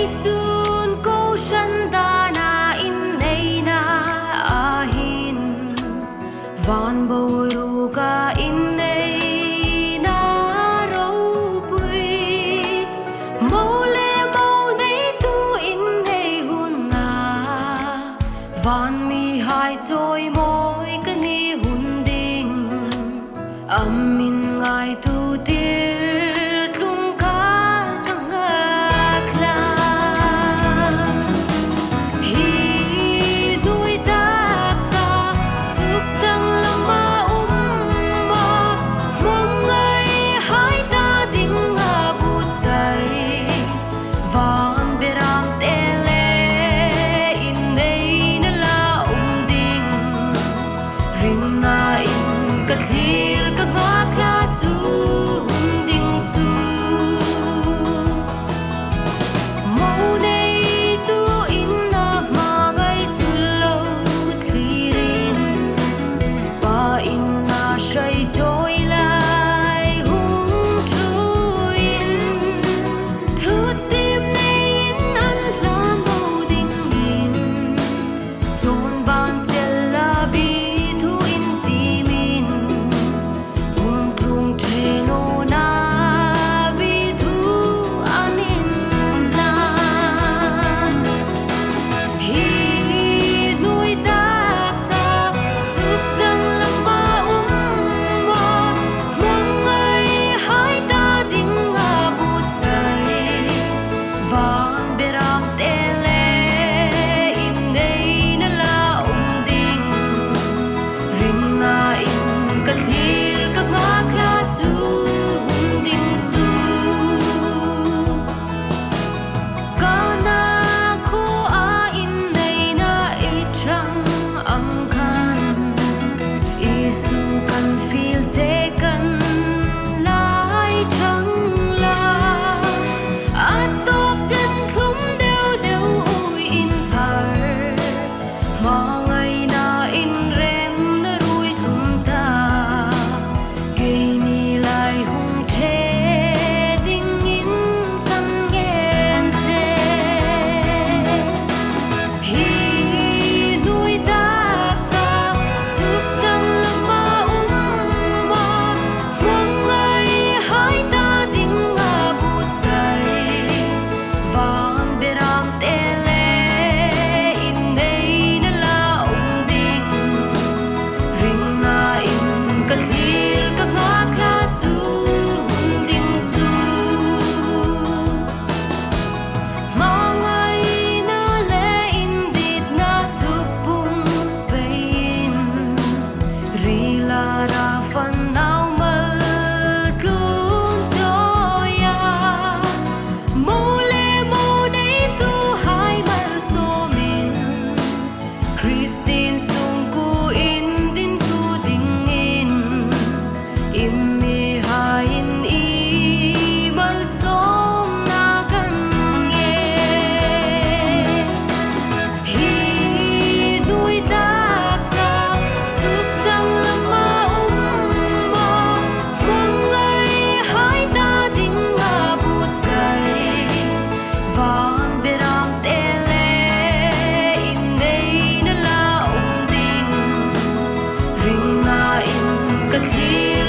sun ko shanda na in nei na ahin van boru ka in nei na ro pui mole mo nei tu in nei hun na van mi hai choi moi ka ni hun ding amin ngai tu tir tlung ka tanga kla hi dui tak sa suk tang lama umma mong ngai hai ta ding nga bu sai van beram tele in nei na la ding ring na in ka thir ka ngak la chu ding chu mo nei tu in na ma ngai chu lo thirin pa in na shai choi lai hung thu in thu tim nei in an la mo ding in chon ban chel la bi thu in timin tung the no na bi thu anin na hi nui tak sa suk tang lama umma mong ngai hai ta ding nga bu sai van beram tele in nei na la ding ring na in ka thir ka ngak la chu ding chu kana ko a in nei na e trăng ang khan isu kan feel te kan lai trăng la atop chen thum deu deu ui in thar ma ngai na in rem na rui thum ta ke ni lai hung the ding in kan gen se hi nui tak sa suk tang lama umma mong ngai hai ta ding nga bu sai van beram tele in nei na la ding ring na in ka thir ka ngak la chu ding chu ma ngai na le in dit na chu pum pein ri la ra fan nau mal tlun cho ya mo le mo nei tu hai mal so min Christine sung ku in din tu ding in im mi hai in i mal som na kan nge hi nui tak sa suk tang lama umma mong ngai hai ta ding nga bu sai van beram tele in nei na la ding ring na in ka thir